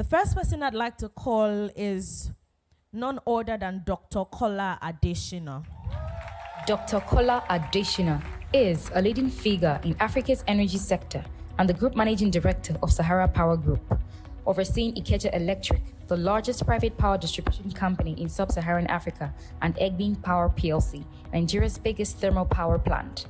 The first person I'd like to call is none other than Dr. Kola Adeshina. Dr. Kola Adeshina is a leading figure in Africa's energy sector and the Group Managing Director of Sahara Power Group, overseeing Ikeja Electric, the largest private power distribution company in sub-Saharan Africa, and Egbin Power PLC, Nigeria's biggest thermal power plant.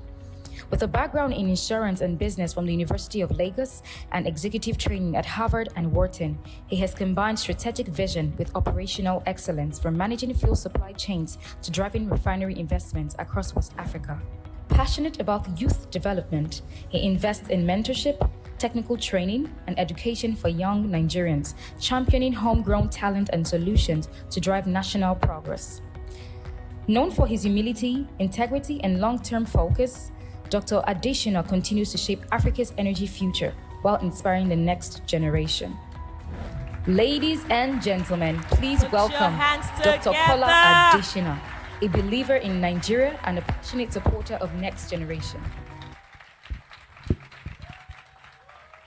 With a background in insurance and business from the University of Lagos and executive training at Harvard and Wharton, he has combined strategic vision with operational excellence, from managing fuel supply chains to driving refinery investments across West Africa. Passionate about youth development, he invests in mentorship, technical training, and education for young Nigerians, championing homegrown talent and solutions to drive national progress. Known for his humility, integrity, and long-term focus, Dr. Adeshina continues to shape Africa's energy future while inspiring the next generation. Ladies and gentlemen, please welcome Dr. Kola Adeshina, a believer in Nigeria and a passionate supporter of next generation.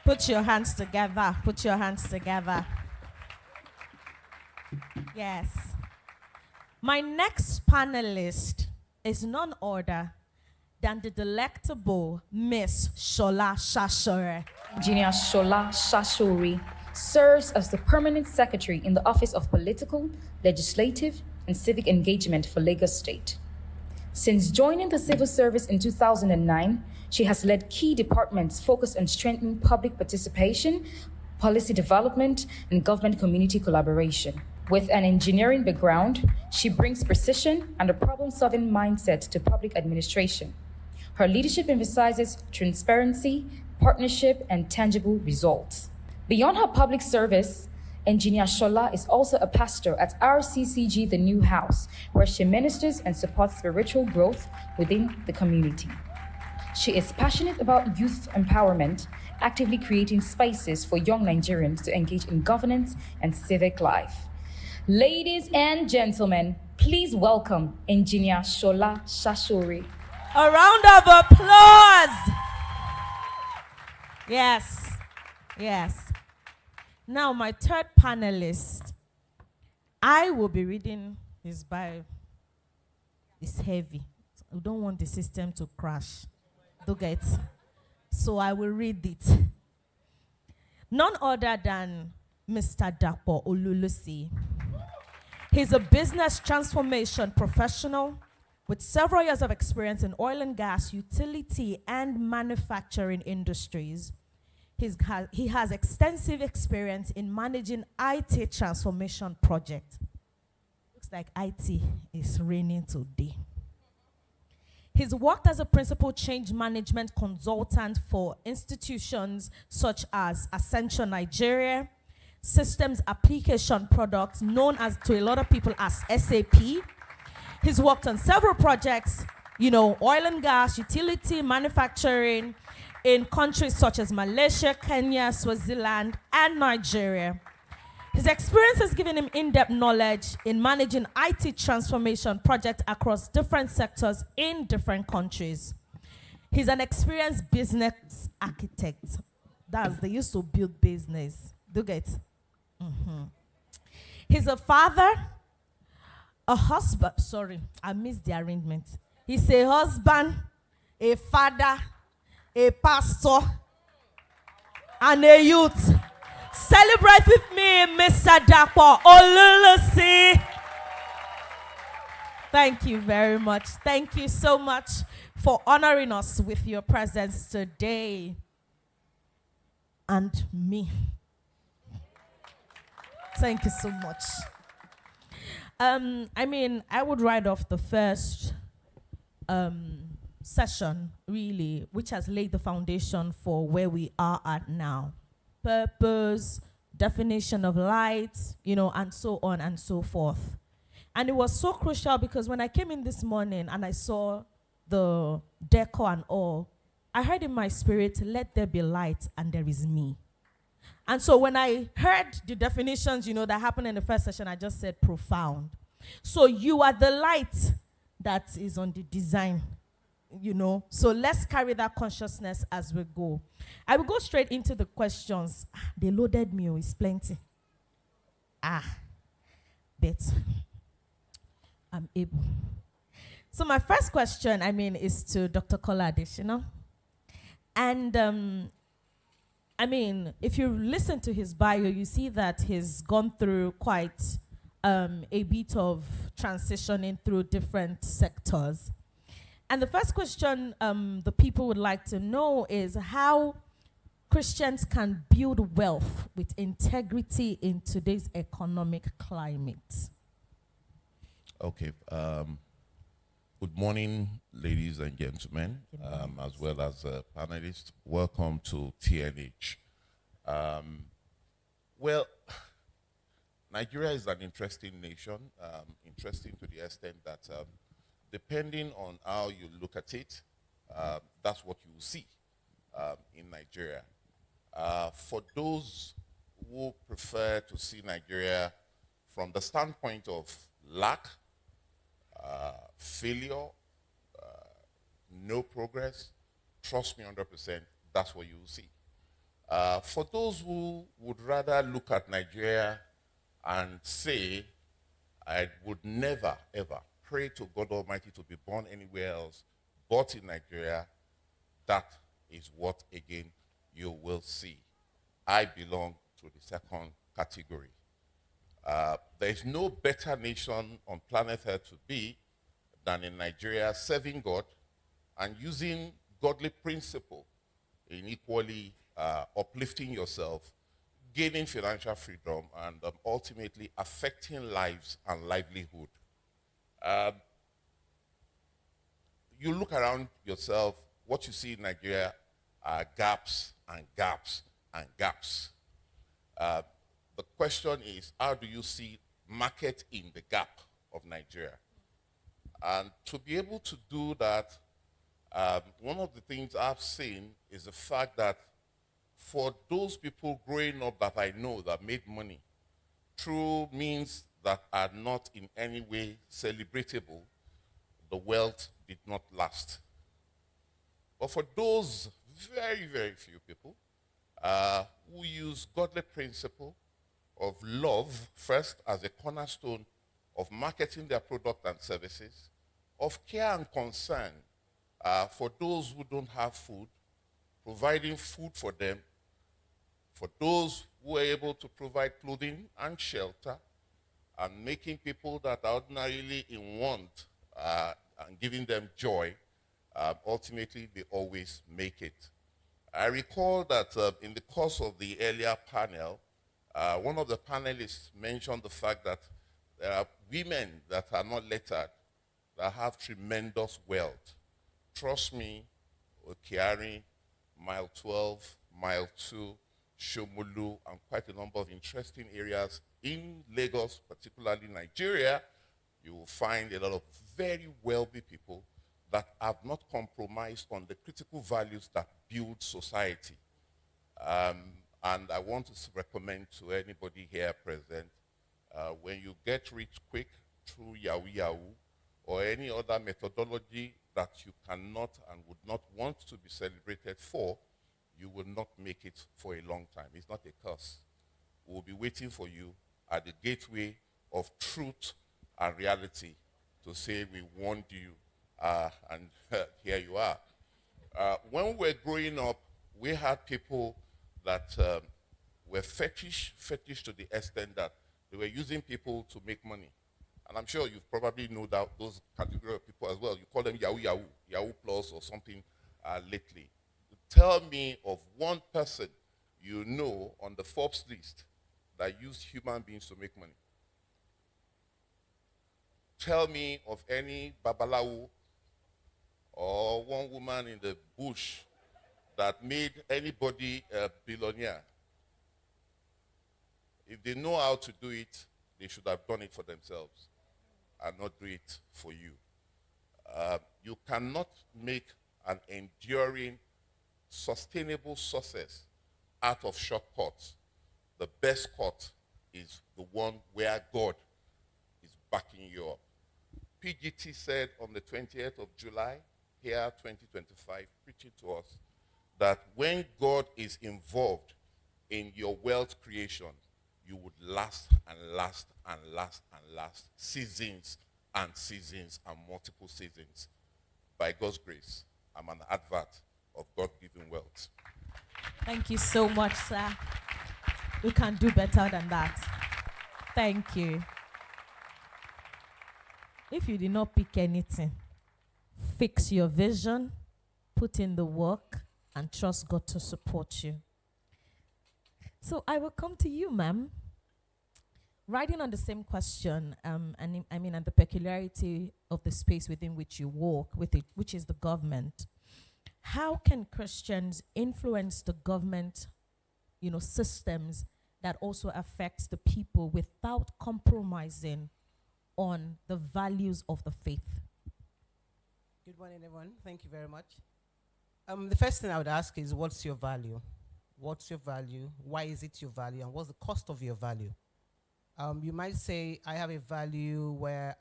Put your hands together. Put your hands together. Yes. My next panelist is none other than the delectable Miss Shola Shashore. Engineer Shola Shashore serves as the permanent secretary in the Office of Political, Legislative, and Civic Engagement for Lagos State. Since joining the civil service in 2009, she has led key departments focused on strengthening public participation, policy development, and government-community collaboration. With an engineering background, she brings precision and a problem-solving mindset to public administration. Her leadership emphasizes transparency, partnership, and tangible results. Beyond her public service, Engineer Shola is also a pastor at RCCG, the New House, where she ministers and supports spiritual growth within the community. She is passionate about youth empowerment, actively creating spaces for young Nigerians to engage in governance and civic life. Ladies and gentlemen, please welcome Engineer Shola Shashore. A round of applause. Yes. Yes. Now, my third panelist, I will be reading his bio. It's heavy. We don't want the system to crash. Do get? So I will read it. None other than Mr. Dapo Olulusi. He's a business transformation professional with several years of experience in oil and gas, utility, and manufacturing industries. He has extensive experience in managing IT transformation projects. Looks like IT is raining today. He's worked as a principal change management consultant for institutions such as Ascension Nigeria, Systems Application Products, known as to a lot of people as SAP. He's worked on several projects, oil and gas, utility, manufacturing in countries such as Malaysia, Kenya, Swaziland, and Nigeria. His experience has given him in-depth knowledge in managing IT transformation projects across different sectors in different countries. He's an experienced business architect. They used to build business. Do get? Mm-hmm. He's a father, a husband. Sorry, I missed the arrangement. He's a husband, a father, a pastor, and a youth. Celebrate with me, Mr. Dapo Olulusi. Thank you very much. Thank you so much for honoring us with your presence today. And me. Thank you so much. I would write off the first session, really, which has laid the foundation for where we are at now. Purpose, definition of light, and so on and so forth. And it was so crucial because when I came in this morning and I saw the decor and all, I heard in my spirit, let there be light and there is me. And so when I heard the definitions, that happened in the first session, I just said profound. So you are the light that is on the design, So let's carry that consciousness as we go. I will go straight into the questions. They loaded me, it's plenty. But I'm able. So my first question, is to Dr. Kola Adeshina. And if you listen to his bio, you see that he's gone through quite a bit of transitioning through different sectors. And the first question the people would like to know is how Christians can build wealth with integrity in today's economic climate. Okay. Good morning, ladies and gentlemen, as well as panelists. Welcome to TNH. Well, Nigeria is an interesting nation, interesting to the extent that depending on how you look at it, that's what you will see in Nigeria. For those who prefer to see Nigeria from the standpoint of lack, failure, no progress, trust me 100%, that's what you will see. For those who would rather look at Nigeria and say, I would never, ever pray to God Almighty to be born anywhere else but in Nigeria, that is what, again, you will see. I belong to the second category. There is no better nation on planet Earth to be than in Nigeria, serving God and using godly principle in equally uplifting yourself, gaining financial freedom, and ultimately affecting lives and livelihood. You look around yourself, what you see in Nigeria are gaps and gaps and gaps. The question is, how do you see market in the gap of Nigeria? And to be able to do that, one of the things I've seen is the fact that for those people growing up that I know that made money through means that are not in any way celebratable, the wealth did not last. But for those very, very few people who use godly principle of love first as a cornerstone of marketing their product and services, of care and concern for those who don't have food, providing food for them, for those who are able to provide clothing and shelter, and making people that are ordinarily in want and giving them joy, ultimately they always make it. I recall that in the course of the earlier panel, one of the panelists mentioned the fact that there are women that are not lettered that have tremendous wealth. Trust me, Okiari, Mile 12, Mile 2, Shomolu, and quite a number of interesting areas in Lagos, particularly Nigeria, you will find a lot of very wealthy people that have not compromised on the critical values that build society. And I want to recommend to anybody here present, when you get rich quick through Yahoo Yahoo or any other methodology that you cannot and would not want to be celebrated for, you will not make it for a long time. It's not a curse. We'll be waiting for you at the gateway of truth and reality to say we warned you, and here you are. When we were growing up, we had people that were fetish to the extent that they were using people to make money. And I'm sure you probably know that those category of people as well. You call them Yahoo Yahoo, Yahoo Plus or something lately. Tell me of one person you know on the Forbes list that used human beings to make money. Tell me of any Babalawo or one woman in the bush that made anybody a billionaire. If they know how to do it, they should have done it for themselves and not do it for you. You cannot make an enduring, sustainable success out of shortcuts. The best cut is the one where God is backing you up. PGT said on the 20th of July, here 2025, preaching to us, that when God is involved in your wealth creation, you would last and last and last and last seasons and seasons and multiple seasons. By God's grace, I'm an advert of God-given wealth. Thank you so much, sir. We can do better than that. Thank you. If you did not pick anything, fix your vision, put in the work, and trust God to support you. So I will come to you, ma'am. Riding on the same question, and the peculiarity of the space within which you walk, which is the government. How can Christians influence the government, systems that also affects the people without compromising on the values of the faith? Good morning, everyone. Thank you very much. The first thing I would ask is, what's your value? What's your value? Why is it your value? And what's the cost of your value? You might say, I have a value where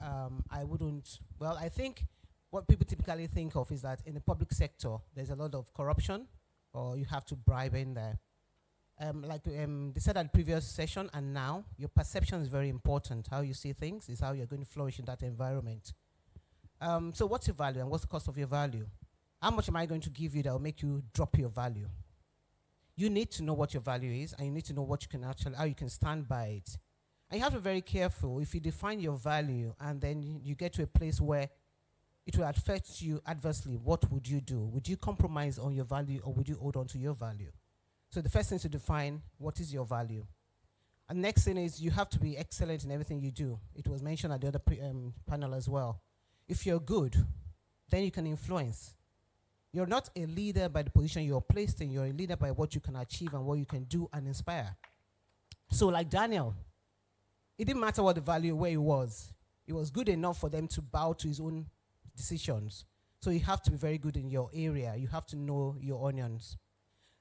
I think what people typically think of is that in the public sector, there's a lot of corruption, or you have to bribe in there. They said at the previous session, and now, your perception is very important. How you see things is how you're going to flourish in that environment. So what's your value and what's the cost of your value? How much am I going to give you that will make you drop your value? You need to know what your value is, and you need to know what you can how you can stand by it. And you have to be very careful. If you define your value and then you get to a place where it will affect you adversely, what would you do? Would you compromise on your value, or would you hold on to your value? So the first thing is to define what is your value. And next thing is, you have to be excellent in everything you do. It was mentioned at the other panel as well. If you're good, then you can influence. You're not a leader by the position you're placed in. You're a leader by what you can achieve and what you can do and inspire. So like Daniel, it didn't matter what the value, where he was. It was good enough for them to bow to his own decisions. So you have to be very good in your area. You have to know your onions.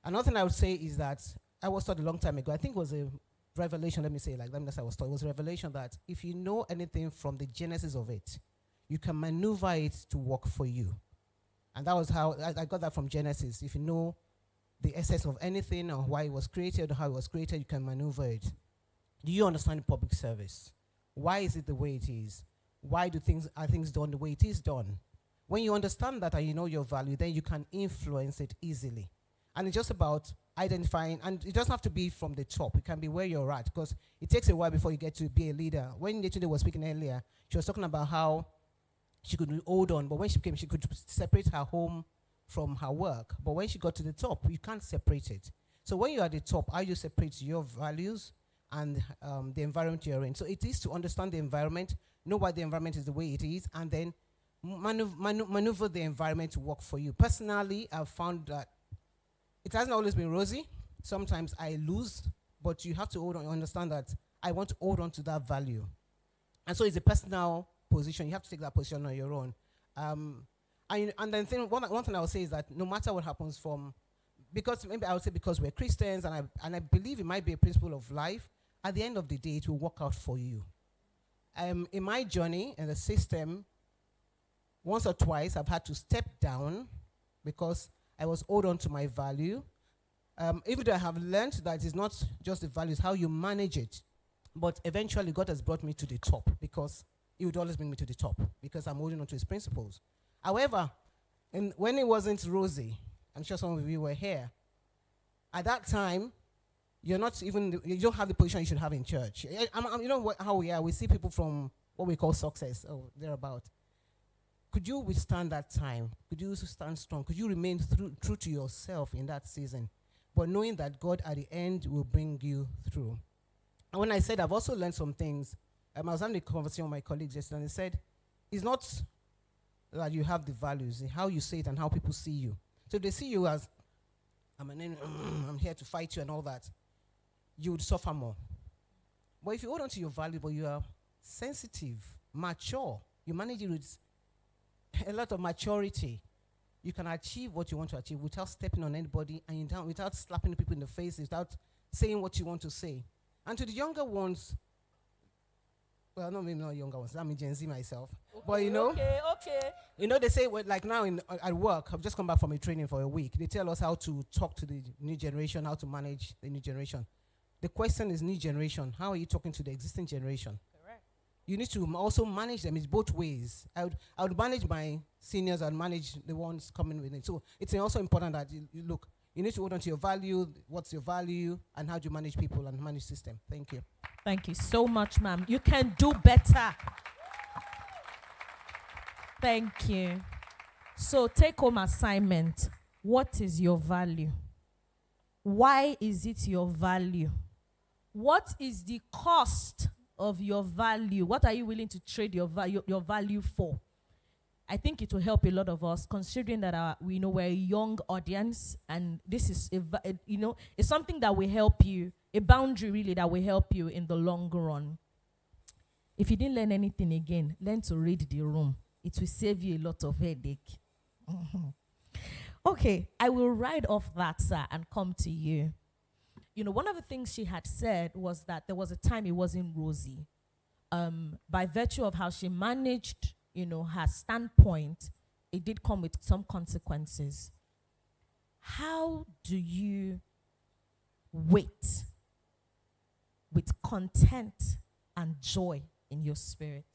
Another thing I would say is that I was taught a long time ago, I think it was a revelation, that's how I was taught. It was a revelation that if you know anything from the genesis of it, you can maneuver it to work for you. And that was how I got that from Genesis. If you know the essence of anything, or why it was created, or how it was created, you can maneuver it. Do you understand the public service? Why is it the way it is? Why are things done the way it is done? When you understand that and you know your value, then you can influence it easily. And it's just about identifying, and it doesn't have to be from the top. It can be where you're at, because it takes a while before you get to be a leader. When Yetunde was speaking earlier, she was talking about how she could hold on, but when she came, she could separate her home from her work. But when she got to the top, you can't separate it. So when you're at the top, how you separate your values and the environment you're in. So it is to understand the environment, know why the environment is the way it is, and then maneuver the environment to work for you. Personally, I've found that it hasn't always been rosy. Sometimes I lose, but you have to understand that I want to hold on to that value. And so it's a personal position. You have to take that position on your own. And then one thing I would say is that no matter what happens because we're Christians, and I believe it might be a principle of life, at the end of the day, it will work out for you. In my journey in the system, once or twice, I've had to step down because I was hold on to my value. Even though I have learned that it's not just the value, it's how you manage it. But eventually, God has brought me to the top, because He would always bring me to the top, because I'm holding on to His principles. However, when it wasn't rosy, I'm sure some of you were here, at that time, you don't have the position you should have in church. You know how we are. We see people from what we call success, or thereabout. Could you withstand that time? Could you stand strong? Could you remain true to yourself in that season? But knowing that God at the end will bring you through. And when I said I've also learned some things, I was having a conversation with my colleagues yesterday, and they said, it's not that you have the values, it's how you say it and how people see you. So if they see you as, I'm here to fight you and all that, you would suffer more. But if you hold on to your value, but you are sensitive, mature, you manage it with a lot of maturity, you can achieve what you want to achieve without stepping on anybody, and without slapping people in the face, without saying what you want to say. And to the younger ones, well, no, maybe not younger ones, I'm Gen Z myself. Okay, but okay. They say, like now at work, I've just come back from a training for a week. They tell us how to talk to the new generation, how to manage the new generation. The question is new generation. How are you talking to the existing generation? Correct. You need to also manage them. It's both ways. I would manage my seniors and manage the ones coming with it. So it's also important that you look. You need to hold on to your value. What's your value, and how do you manage people and manage system? Thank you. Thank you so much, ma'am. You can do better. Thank you. So take home assignment. What is your value? Why is it your value? What is the cost of your value? What are you willing to trade your value for? I think it will help a lot of us, considering that we're a young audience, and this is it's something that will help you, a boundary really that will help you in the long run. If you didn't learn anything again, learn to read the room. It will save you a lot of headache. Okay, I will ride off that, sir, and come to you. One of the things she had said was that there was a time it wasn't rosy. By virtue of how she managed, her standpoint, it did come with some consequences. How do you wait with content and joy in your spirit?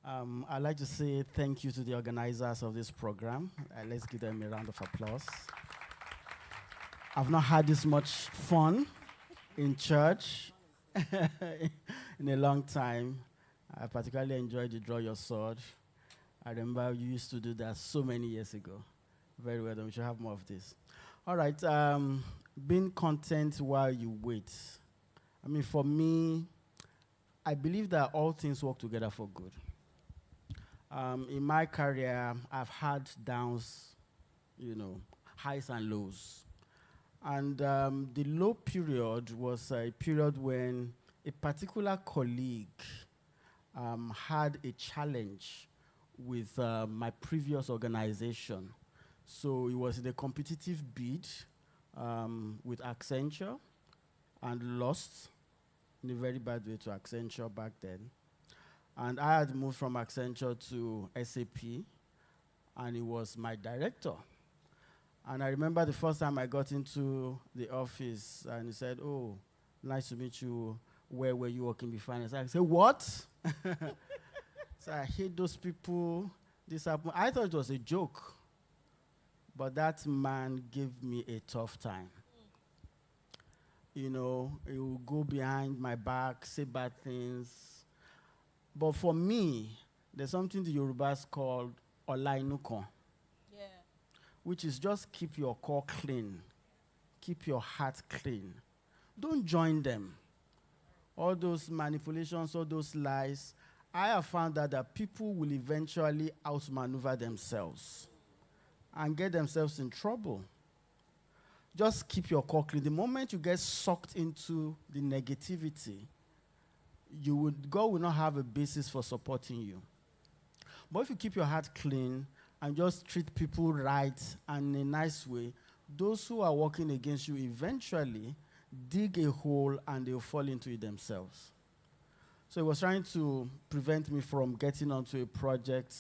I'd like to say thank you to the organizers of this program. Let's give them a round of applause. I've not had this much fun in church in a long time. I particularly enjoyed the Draw Your Sword. I remember you used to do that so many years ago. Very well done. We should have more of this. All right. Being content while you wait. For me, I believe that all things work together for good. In my career, I've had downs, highs and lows. And the low period was a period when a particular colleague had a challenge with my previous organization. So it was in a competitive bid with Accenture and lost in a very bad way to Accenture back then. And I had moved from Accenture to SAP, and he was my director. And I remember the first time I got into the office, and he said, "Oh, nice to meet you. Where were you working before?" And I said, "What?" So I hate those people. This happened. I thought it was a joke. But that man gave me a tough time. He will go behind my back, say bad things. But for me, there's something the Yorubas call Olainukon, which is just keep your core clean, keep your heart clean. Don't join them. All those manipulations, all those lies. I have found that people will eventually outmaneuver themselves and get themselves in trouble. Just keep your core clean. The moment you get sucked into the negativity, God will not have a basis for supporting you. But if you keep your heart clean and just treat people right and in a nice way, those who are working against you eventually dig a hole and they'll fall into it themselves. So he was trying to prevent me from getting onto a project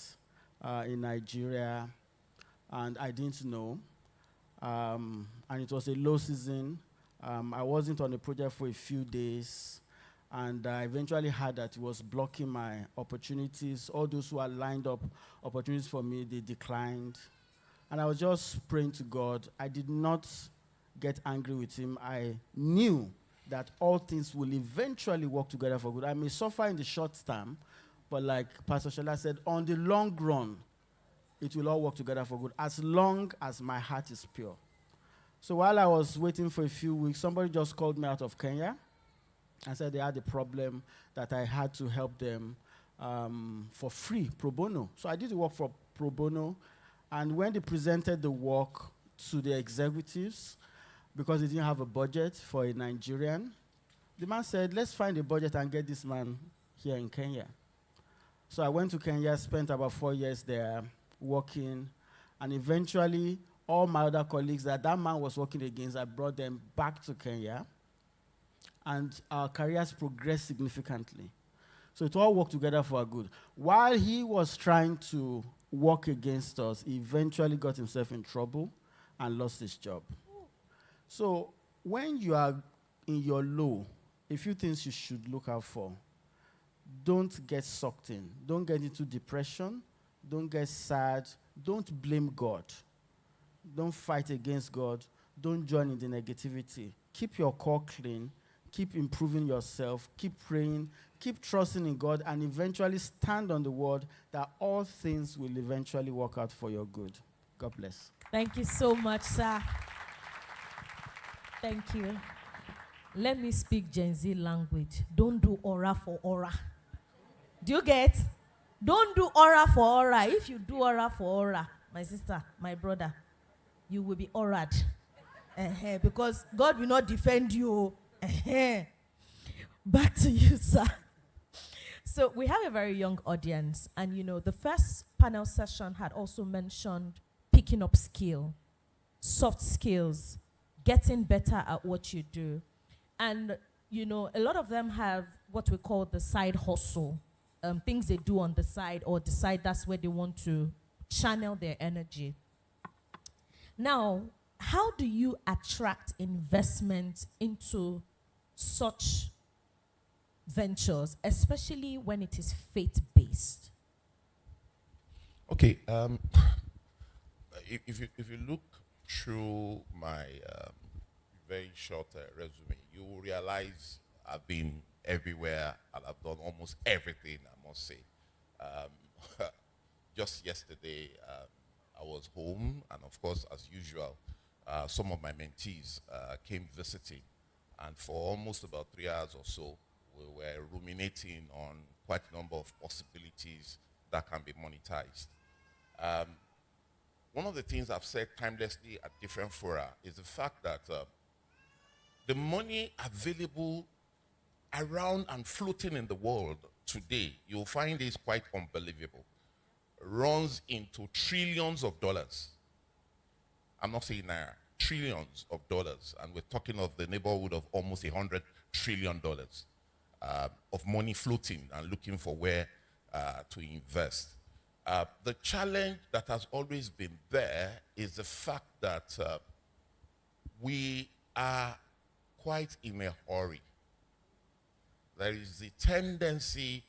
in Nigeria, and I didn't know. And it was a low season. I wasn't on the project for a few days. And I eventually heard that it was blocking my opportunities. All those who had lined up opportunities for me, they declined. And I was just praying to God. I did not get angry with him. I knew that all things will eventually work together for good. I may suffer in the short term, but like Pastor Shola said, on the long run, it will all work together for good, as long as my heart is pure. So while I was waiting for a few weeks, somebody just called me out of Kenya and said they had a problem that I had to help them for free, pro bono. So I did the work for pro bono, and when they presented the work to the executives, because they didn't have a budget for a Nigerian, the man said, let's find a budget and get this man here in Kenya. So I went to Kenya, spent about 4 years there working, and eventually all my other colleagues that man was working against, I brought them back to Kenya, and our careers progressed significantly. So it all worked together for our good. While he was trying to work against us, he eventually got himself in trouble and lost his job. So when you are in your low, a few things you should look out for. Don't get sucked in. Don't get into depression. Don't get sad. Don't blame God. Don't fight against God. Don't join in the negativity. Keep your core clean. Keep improving yourself. Keep praying. Keep trusting in God, and eventually stand on the word that all things will eventually work out for your good. God bless. Thank you so much, sir. Thank you. Let me speak Gen Z language. Don't do aura for aura. Do you get? Don't do aura for aura. If you do aura for aura, my sister, my brother, you will be aura'd. Because God will not defend you. Back to you, sir. So we have a very young audience, and the first panel session had also mentioned picking up skill, soft skills, getting better at what you do. And, a lot of them have what we call the side hustle, things they do on the side or decide that's where they want to channel their energy. Now, how do you attract investment into such ventures, especially when it is faith-based? Okay, if you look through my very short resume, you will realize I've been everywhere and I've done almost everything, I must say. Just yesterday, I was home, and of course, as usual, some of my mentees came visiting, and for almost about 3 hours or so, we were ruminating on quite a number of possibilities that can be monetized. One of the things I've said timelessly at different fora is the fact that the money available around and floating in the world today, you'll find is quite unbelievable. Runs into trillions of dollars. I'm not saying naira, trillions of dollars. And we're talking of the neighborhood of almost $100 trillion of money floating and looking for where to invest. The challenge that has always been there is the fact that we are quite in a hurry. There is the tendency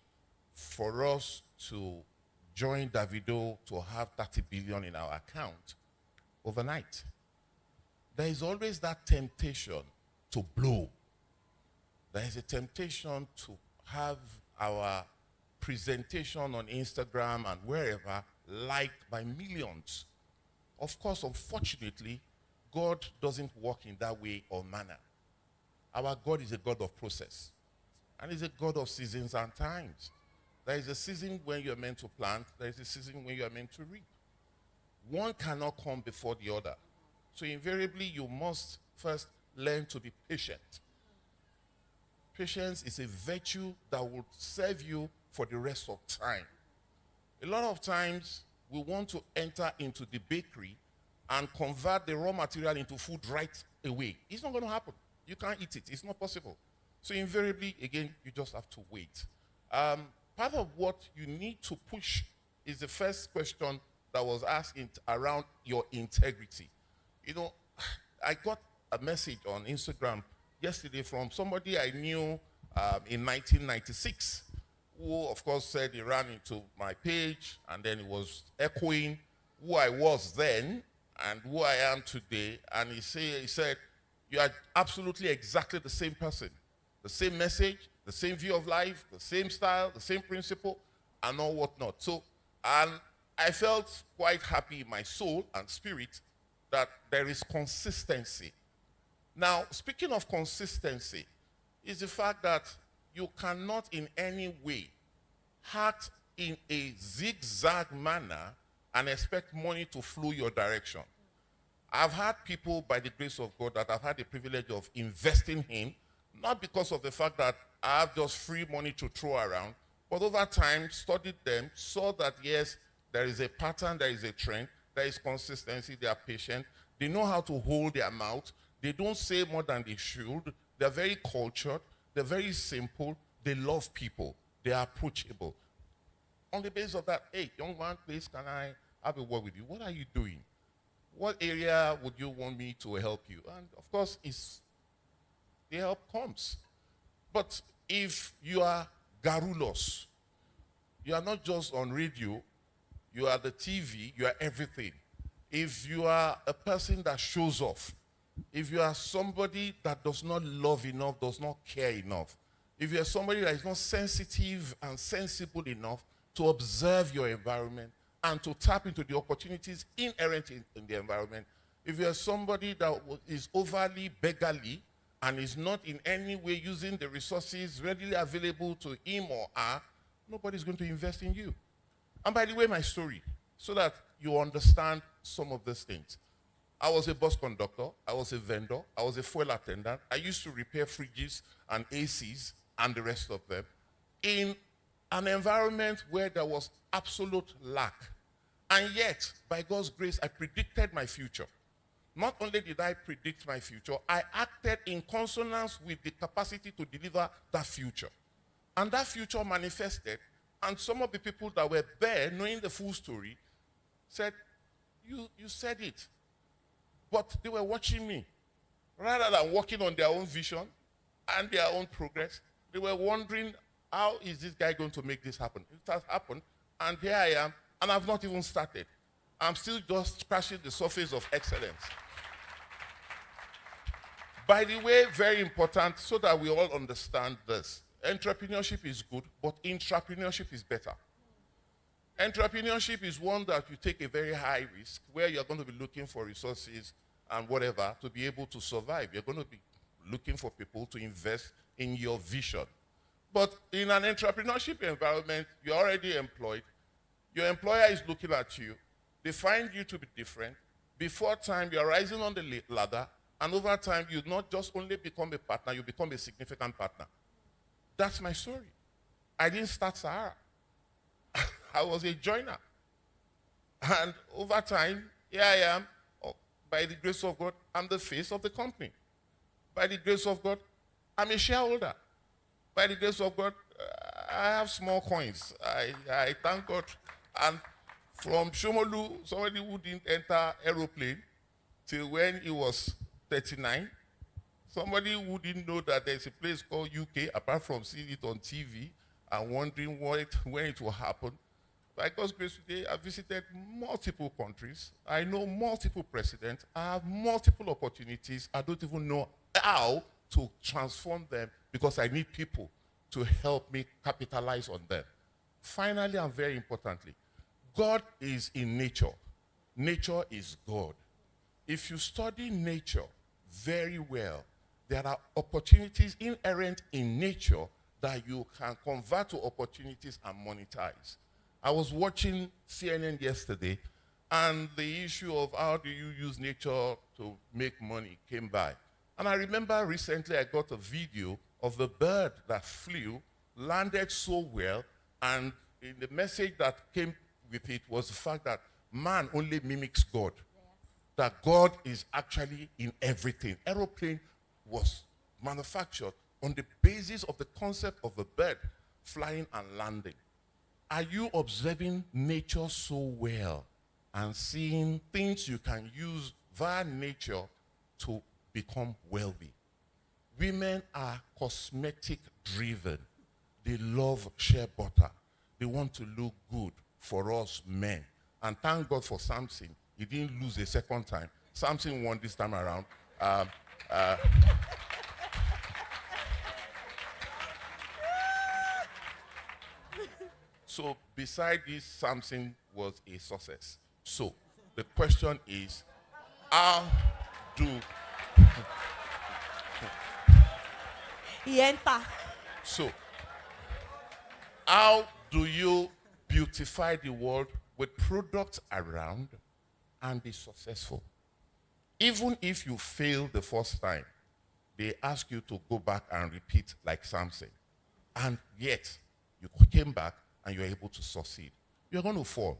for us to join Davido to have 30 billion in our account overnight. There is always that temptation to blow. There is a temptation to have our presentation on Instagram and wherever liked by millions. Of course, unfortunately, God doesn't work in that way or manner. Our God is a God of process, and he's a God of seasons and times. There is a season when you're meant to plant. There is a season when you're meant to reap. One cannot come before the other. So invariably, you must first learn to be patient. Patience is a virtue that will serve you for the rest of time. A lot of times, we want to enter into the bakery and convert the raw material into food right away. It's not going to happen. You can't eat it. It's not possible. So invariably, again, you just have to wait. Part of what you need to push is the first question that was asked around your integrity. I got a message on Instagram yesterday from somebody I knew in 1996, who, of course, said he ran into my page, and then he was echoing who I was then and who I am today. And he said, you are absolutely exactly the same person. The same message, the same view of life, the same style, the same principle, and all whatnot. So, and I felt quite happy in my soul and spirit that there is consistency. Now, speaking of consistency, is the fact that you cannot in any way act in a zigzag manner and expect money to flow your direction. I've had people, by the grace of God, that I've had the privilege of investing in, not because of the fact that I have just free money to throw around, but over time, studied them, saw that, yes, there is a pattern, there is a trend, there is consistency, they are patient, they know how to hold their mouth, they don't say more than they should, they're very cultured, they're very simple, they love people, they are approachable. On the basis of that, hey, young man, please, can I have a word with you? What are you doing? What area would you want me to help you? And of course, it's the help comes. But if you are garrulous, you are not just on radio, you are the TV, you are everything. If you are a person that shows off, if you are somebody that does not love enough, does not care enough, if you are somebody that is not sensitive and sensible enough to observe your environment and to tap into the opportunities inherent in the environment, if you are somebody that is overly beggarly and is not in any way using the resources readily available to him or her, nobody's going to invest in you. And by the way, my story, so that you understand some of these things. I was a bus conductor, I was a vendor, I was a fuel attendant. I used to repair fridges and ACs and the rest of them in an environment where there was absolute lack. And yet, by God's grace, I predicted my future. Not only did I predict my future, I acted in consonance with the capacity to deliver that future. And that future manifested, and some of the people that were there, knowing the full story, said, you said it. But they were watching me. Rather than working on their own vision and their own progress, they were wondering, how is this guy going to make this happen? It has happened, and here I am, and I've not even started. I'm still just scratching the surface of excellence. By the way, very important, so that we all understand this. Entrepreneurship is good, but intrapreneurship is better. Entrepreneurship is one that you take a very high risk, where you're going to be looking for resources and whatever to be able to survive. You're going to be looking for people to invest in your vision. But in an entrepreneurship environment, you're already employed. Your employer is looking at you. They find you to be different. Before time, you're rising on the ladder, and over time, you not just only become a partner, you become a significant partner. That's my story. I didn't start Sahara. I was a joiner. And over time, here I am. Oh, by the grace of God, I'm the face of the company. By the grace of God, I'm a shareholder. By the grace of God, I have small coins. I thank God. And from Shomolu, somebody who didn't enter aeroplane, till when he was 39, somebody who didn't know that there's a place called UK, apart from seeing it on TV and wondering when it will happen. By God's grace today, I've visited multiple countries. I know multiple presidents. I have multiple opportunities. I don't even know how to transform them because I need people to help me capitalize on them. Finally, and very importantly, God is in nature. Nature is God. If you study nature very well, there are opportunities inherent in nature that you can convert to opportunities and monetize. I was watching CNN yesterday, and the issue of how do you use nature to make money came by. And I remember recently I got a video of the bird that flew, landed so well, and in the message that came with it was the fact that man only mimics God. That God is actually in everything. Aeroplane was manufactured on the basis of the concept of a bird flying and landing. Are you observing nature so well and seeing things you can use via nature to become wealthy? Women are cosmetic driven. They love shea butter. They want to look good for us men. And thank God for Samson. He didn't lose a second time. Samson won this time around. So beside this, Samson was a success. So the question is, how do He enter. so how do you beautify the world with products around and be successful? Even if you fail the first time, they ask you to go back and repeat like Samson. And yet, you came back and you're able to succeed. You're going to fall.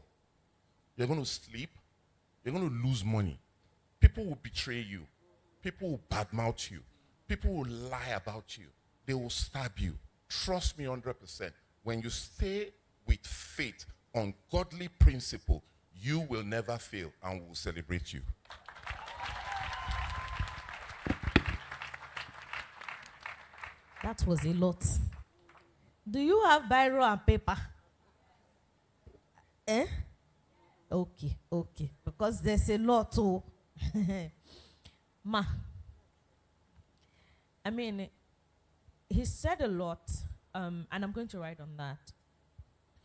You're going to sleep. You're going to lose money. People will betray you. People will badmouth you. People will lie about you. They will stab you. Trust me 100%. When you stay with faith on godly principle, you will never fail, and we will celebrate you. That was a lot. Do you have biro and paper? Eh? Okay, okay. Because there's a lot too. Ma. I mean, he said a lot, and I'm going to write on that.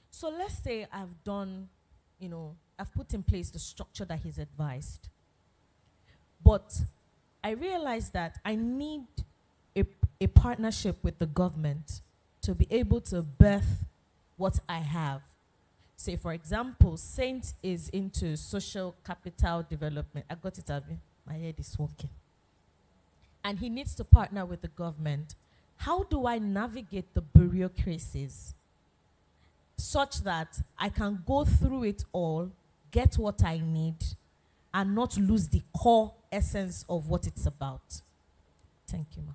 So let's say I've done, I've put in place the structure that he's advised. But I realized that I need a partnership with the government to be able to birth what I have. Say, for example, Saint is into social capital development. I got it, Abby. My head is working. And he needs to partner with the government. How do I navigate the bureaucracies such that I can go through it all, get what I need, and not lose the core essence of what it's about? Thank you, ma.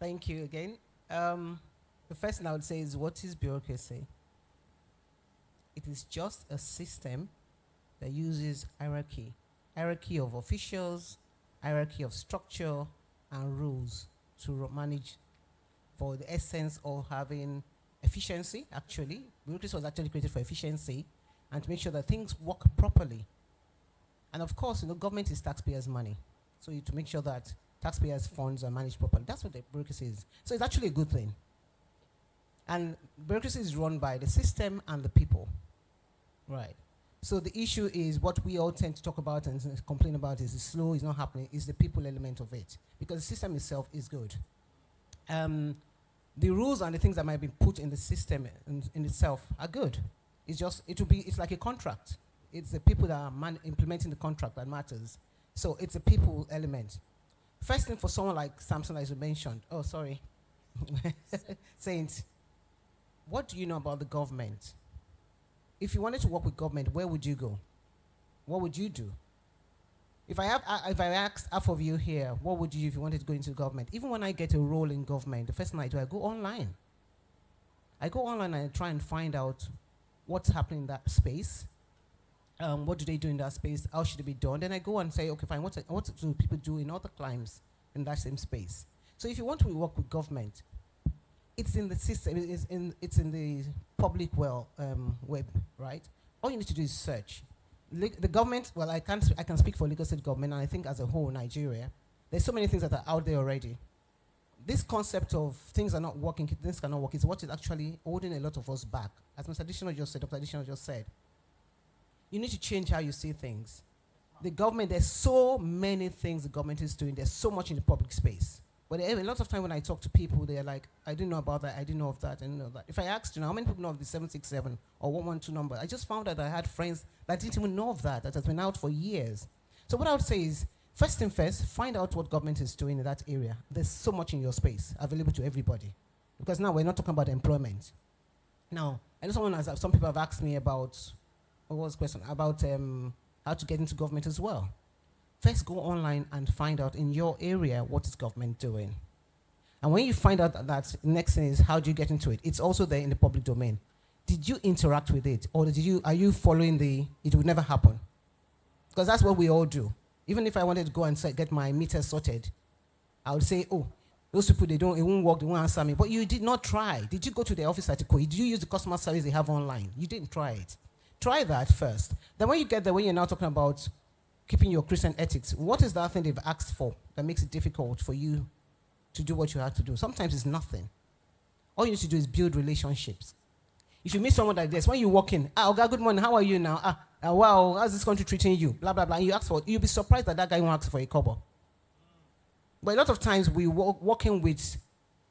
Thank you again. The first thing I would say is, what is bureaucracy? It is just a system that uses hierarchy. Hierarchy of officials, hierarchy of structure, and rules to manage for the essence of having efficiency, actually. Bureaucracy was actually created for efficiency and to make sure that things work properly. And of course, government is taxpayers' money. So to make sure that taxpayers' funds are managed properly. That's what the bureaucracy is. So it's actually a good thing. And bureaucracy is run by the system and the people. Right. So the issue is what we all tend to talk about and complain about is slow, it's not happening, is the people element of it. Because the system itself is good. The rules and the things that might be put in the system in itself are good. It's like a contract. It's the people that are implementing the contract that matters. So it's a people element. First thing for someone like Samson, as you mentioned, Saint, what do you know about the government? If you wanted to work with government, where would you go? What would you do? If I asked half of you here, what would you do if you wanted to go into government? Even when I get a role in government, the first thing I do, I go online. I go online and I try and find out what's happening in that space. What do they do in that space? How should it be done? Then I go and say, okay, fine, what do people do in other climes in that same space? So if you want to work with government, it's in the system, it's in the public web, right? All you need to do is search. The government, well, I can speak for Lagos State government, and I think as a whole, Nigeria, there's so many things that are out there already. This concept of things are not working, things cannot work, is what is actually holding a lot of us back. As Dr. Additional just said, you need to change how you see things. The government, there's so many things the government is doing, there's so much in the public space. But a lot of time when I talk to people, they're like, I didn't know about that, I didn't know of that, I didn't know of that. If I asked, how many people know of the 767 or 112 number, I just found out that I had friends that didn't even know of that has been out for years. So what I would say is, first thing first, find out what government is doing in that area. There's so much in your space available to everybody. Because now we're not talking about employment. Now, I know some people have asked me about, what was the question? About how to get into government as well. First, go online and find out in your area what is government doing. And when you find out that, next thing is how do you get into it? It's also there in the public domain. Did you interact with it? Or are you following it would never happen? Because that's what we all do. Even if I wanted to go and get my meter sorted, I would say, oh, those people, it won't work, they won't answer me. But you did not try. Did you go to the office at Ikoyi? Did you use the customer service they have online? You didn't try it. Try that first. Then when you get there, when you're now talking about keeping your Christian ethics, what is that thing they've asked for that makes it difficult for you to do what you have to do? Sometimes it's nothing. All you need to do is build relationships. If you meet someone like this, when you walk in, Oga, good morning, how are you now? Wow, how's this country treating you? Blah, blah, blah. And you ask for it. You'll be surprised that guy won't ask for a kobo. But a lot of times we walk in with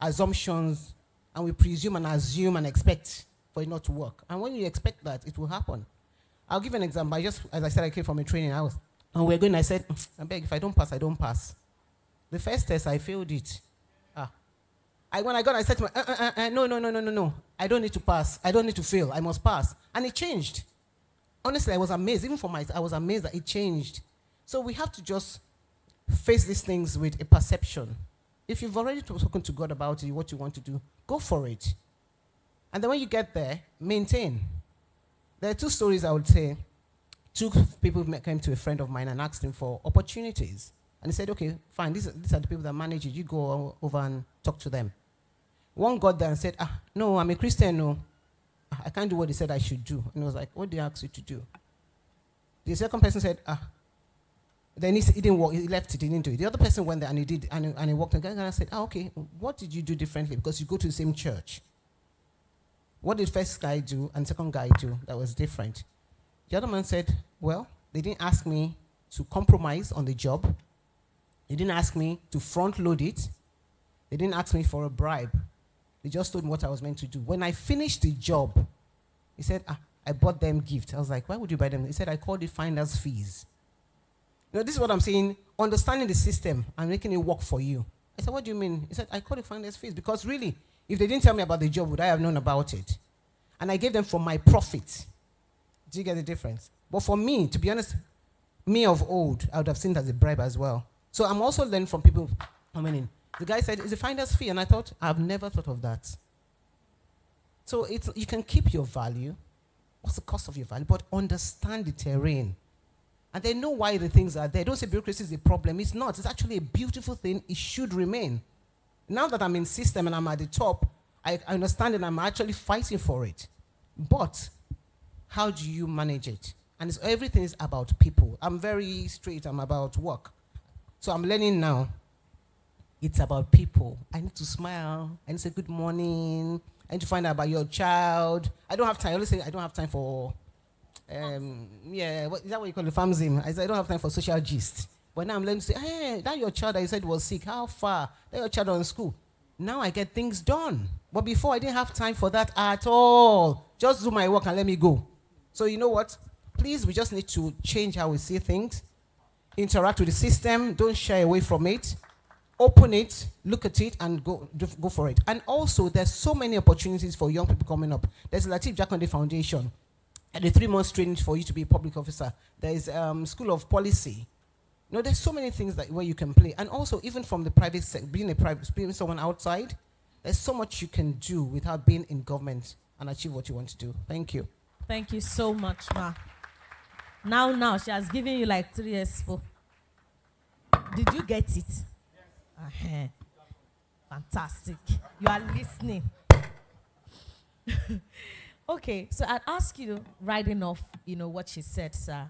assumptions and we presume and assume and expect for it not to work. And when you expect that, it will happen. I'll give an example. As I said, I came from a training house. And I said, I beg, if I don't pass, I don't pass. The first test, I failed it. When I got, I said to my, no. I don't need to pass. I don't need to fail. I must pass. And it changed. Honestly, I was amazed. Even for I was amazed that it changed. So we have to just face these things with a perception. If you've already spoken to God about it, what you want to do, go for it. And then when you get there, maintain. There are two stories I would say. Two people came to a friend of mine and asked him for opportunities. And he said, okay, fine, these are the people that manage it. You go over and talk to them. One got there and said, no, I'm a Christian, no. I can't do what he said I should do. And I was like, what did he ask you to do? The second person said, then he didn't work, he left it, he didn't do it. The other person went there and he did, and he walked and I said, okay, what did you do differently? Because you go to the same church. What did first guy do and second guy do that was different? The other man said, well, they didn't ask me to compromise on the job. They didn't ask me to front load it. They didn't ask me for a bribe. They just told me what I was meant to do. When I finished the job, he said, I bought them gifts. I was like, why would you buy them? He said, I called it finder's fees. This is what I'm saying, understanding the system and making it work for you. I said, what do you mean? He said, I called it finder's fees because really, if they didn't tell me about the job, would I have known about it? And I gave them for my profit. Do you get the difference? But for me, to be honest, me of old, I would have seen it as a bribe as well. So I'm also learning from people coming in. The guy said, it's a finder's fee. And I thought, I've never thought of that. So you can keep your value. What's the cost of your value? But understand the terrain. And they know why the things are there. Don't say bureaucracy is a problem. It's not. It's actually a beautiful thing. It should remain. Now that I'm in system and I'm at the top, I understand and I'm actually fighting for it. But how do you manage it? And everything is about people. I'm very straight. I'm about work. So I'm learning now. It's about people. I need to smile. I need to say good morning. I need to find out about your child. I don't have time. I always say I don't have time for, is that what you call it, famzim? I say I don't have time for social gist. But now I'm learning to say, hey, that your child that you said was sick, how far? That your child on school. Now I get things done. But before I didn't have time for that at all. Just do my work and let me go. So you know what? Please, we just need to change how we see things. Interact with the system. Don't shy away from it. Open it, look at it, and go for it. And also, there's so many opportunities for young people coming up. There's Lateef Jakonde Foundation, and the 3-month training for you to be a public officer. There's School of Policy. There's so many things where you can play. And also, even from the private sector, being someone outside, there's so much you can do without being in government and achieve what you want to do. Thank you. Thank you so much, Ma. Now, she has given you like 3 years. Did you get it? Uh-huh. Fantastic. You are listening. Okay, so I'd ask you, riding off, what she said, sir.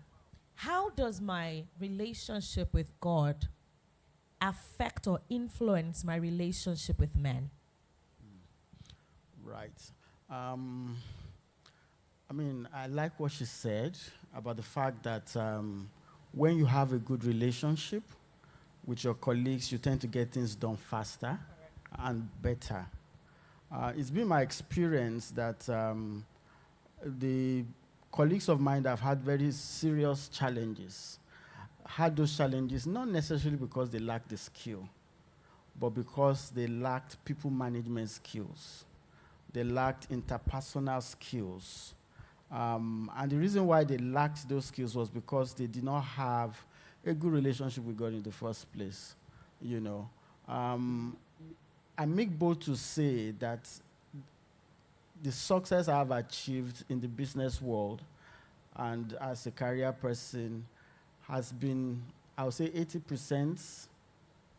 How does my relationship with God affect or influence my relationship with men? Right. I like what she said about the fact that when you have a good relationship with your colleagues, you tend to get things done faster and better. It's been my experience that the colleagues of mine that have had very serious challenges had those challenges not necessarily because they lacked the skill, but because they lacked people management skills. They lacked interpersonal skills. And the reason why they lacked those skills was because they did not have a good relationship with God in the first place. I make bold to say that the success I have achieved in the business world and as a career person has been, I would say, 80%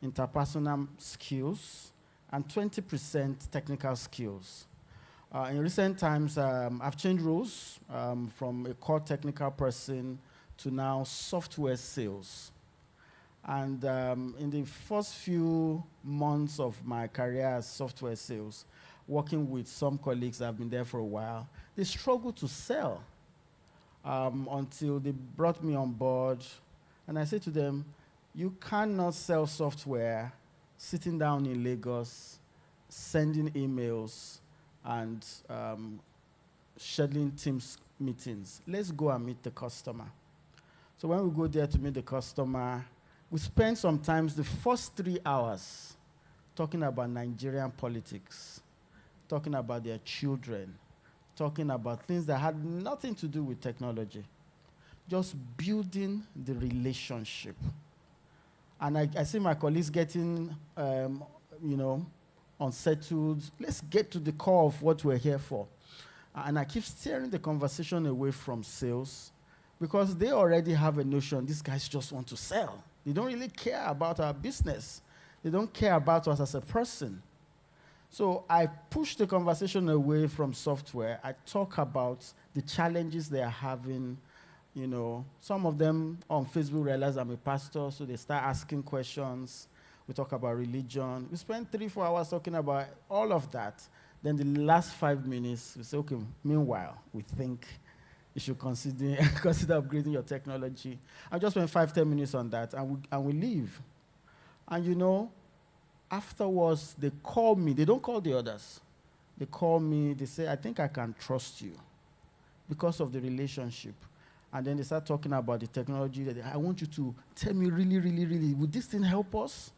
interpersonal skills and 20% technical skills. In recent times, I've changed roles from a core technical person to now software sales. And in the first few months of my career as software sales, working with some colleagues that have been there for a while, they struggled to sell until they brought me on board. And I said to them, you cannot sell software sitting down in Lagos, sending emails, and scheduling Teams meetings. Let's go and meet the customer. So when we go there to meet the customer, we spend sometimes the first 3 hours talking about Nigerian politics, talking about their children, talking about things that had nothing to do with technology, just building the relationship. And I see my colleagues getting, unsettled. Let's get to the core of what we're here for. And I keep steering the conversation away from sales because they already have a notion, these guys just want to sell. They don't really care about our business. They don't care about us as a person. So I push the conversation away from software. I talk about the challenges they are having. You know, some of them on Facebook realize I'm a pastor, so they start asking questions. We talk about religion. We spend 3-4 hours talking about all of that. Then the last 5 minutes, we say, okay, meanwhile, we think you should consider upgrading your technology. I just spent 5-10 minutes on that, and we leave. And you know, afterwards, they call me. They don't call the others. They call me. They say, I think I can trust you because of the relationship. And then they start talking about the technology. I want you to tell me really, really, really, would this thing help us?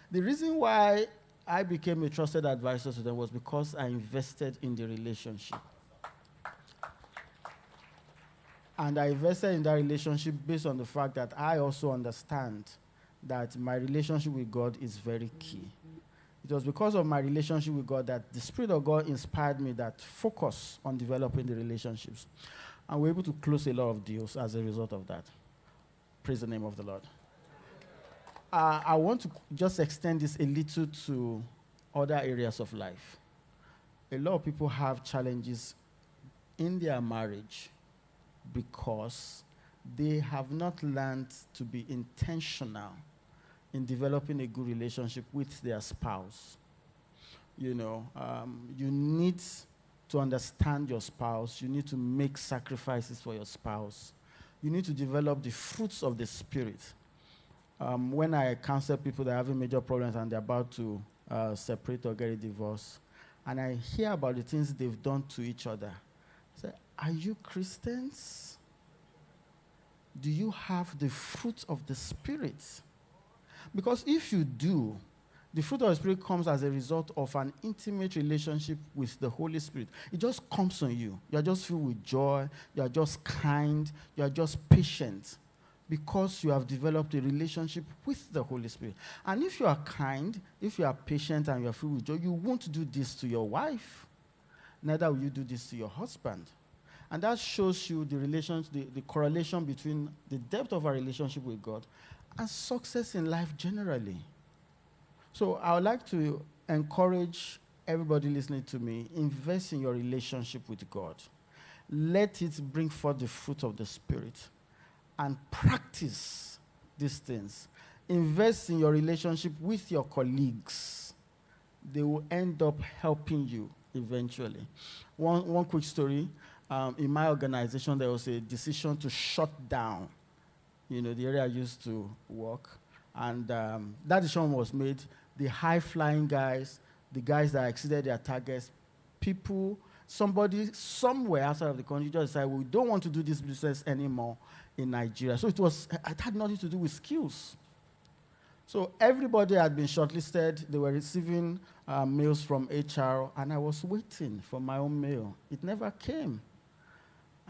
The reason why I became a trusted advisor to them was because I invested in the relationship. And I invested in that relationship based on the fact that I also understand that my relationship with God is very key. It was because of my relationship with God that the Spirit of God inspired me that focus on developing the relationships. And we're able to close a lot of deals as a result of that. Praise the name of the Lord. I want to just extend this a little to other areas of life. A lot of people have challenges in their marriage because they have not learned to be intentional in developing a good relationship with their spouse. You know, you need to understand your spouse. You need to make sacrifices for your spouse. You need to develop the fruits of the Spirit. When I counsel people that are having major problems and they're about to separate or get a divorce, and I hear about the things they've done to each other, I say, are you Christians? Do you have the fruit of the Spirit? Because if you do, the fruit of the Spirit comes as a result of an intimate relationship with the Holy Spirit. It just comes on you. You are just filled with joy. You are just kind. You are just patient because you have developed a relationship with the Holy Spirit. And if you are kind, if you are patient and you are filled with joy, you won't do this to your wife. Neither will you do this to your husband. And that shows you the correlation between the depth of our relationship with God and success in life generally. So I would like to encourage everybody listening to me, invest in your relationship with God. Let it bring forth the fruit of the Spirit and practice these things. Invest in your relationship with your colleagues. They will end up helping you eventually. One quick story. In my organization, there was a decision to shut down, the area I used to work. And that decision was made. The high-flying guys, the guys that exceeded their targets, somebody somewhere outside of the country just decided, we don't want to do this business anymore in Nigeria. So it had nothing to do with skills. So everybody had been shortlisted. They were receiving mails from HR, and I was waiting for my own mail. It never came.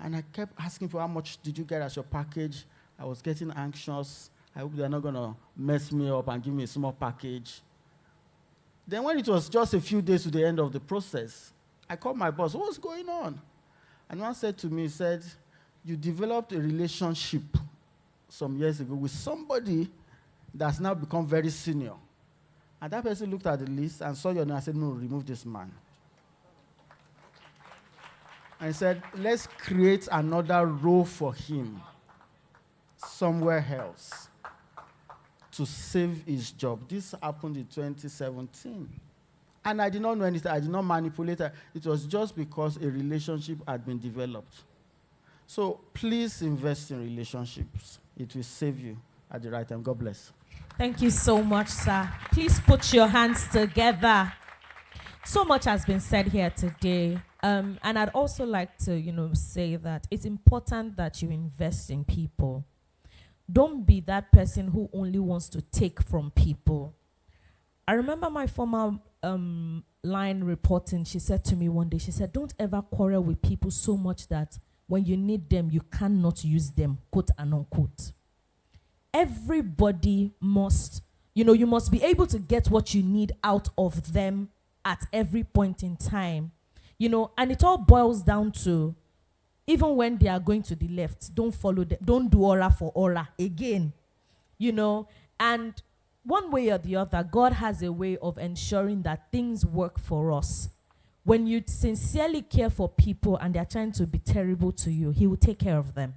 And I kept asking for how much did you get as your package. I was getting anxious. I hope they're not going to mess me up and give me a small package. Then when it was just a few days to the end of the process, I called my boss, what's going on? And one said to me, he said, you developed a relationship some years ago with somebody that's now become very senior. And that person looked at the list and saw your name and said, no, remove this man. And he said, let's create another role for him somewhere else to save his job. This happened in 2017. And I did not know anything. I did not manipulate her. It was just because a relationship had been developed. So please invest in relationships. It will save you at the right time. God bless. Thank you so much, sir. Please put your hands together. So much has been said here today. And I'd also like to, say that it's important that you invest in people. Don't be that person who only wants to take from people. I remember my former line reporting, she said to me one day, she said, don't ever quarrel with people so much that when you need them, you cannot use them, quote and unquote. Everybody must, you must be able to get what you need out of them at every point in time. And it all boils down to, even when they are going to the left, don't follow them. Don't do aura for aura again. you know, and one way or the other, God has a way of ensuring that things work for us. When you sincerely care for people and they're trying to be terrible to you, He will take care of them,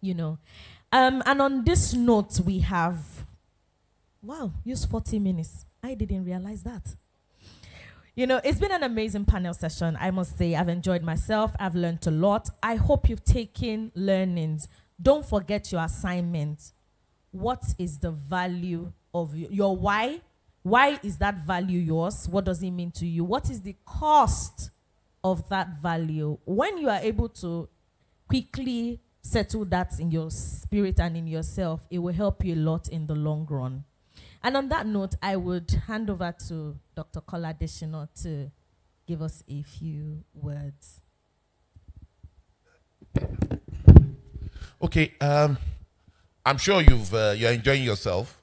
you know. And on this note, we have, wow, used 40 minutes. I didn't realize that. You know, it's been an amazing panel session, I must say. I've enjoyed myself. I've learned a lot. I hope you've taken learnings. Don't forget your assignment. What is the value of your why? Why is that value yours? What does it mean to you? What is the cost of that value? When you are able to quickly settle that in your spirit and in yourself, it will help you a lot in the long run. And on that note, I would hand over to Dr. Kola Adesina to give us a few words. Okay, I'm sure you're enjoying yourself.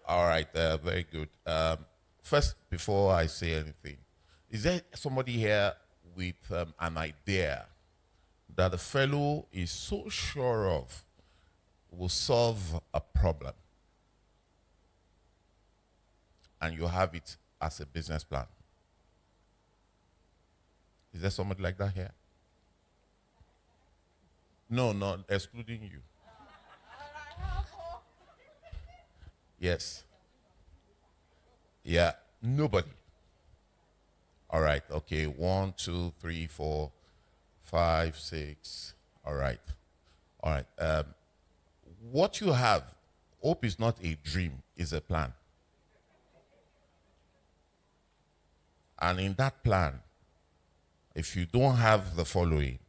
All right, very good. First, before I say anything, is there somebody here with an idea that the fellow is so sure of will solve a problem, and you have it as a business plan? Is there somebody like that here? No, not excluding you. Yes. Yeah, nobody. All right, okay. 1, 2, 3, 4, 5, 6. All right. All right. What you have, hope is not a dream, is a plan. And in that plan, if you don't have the following,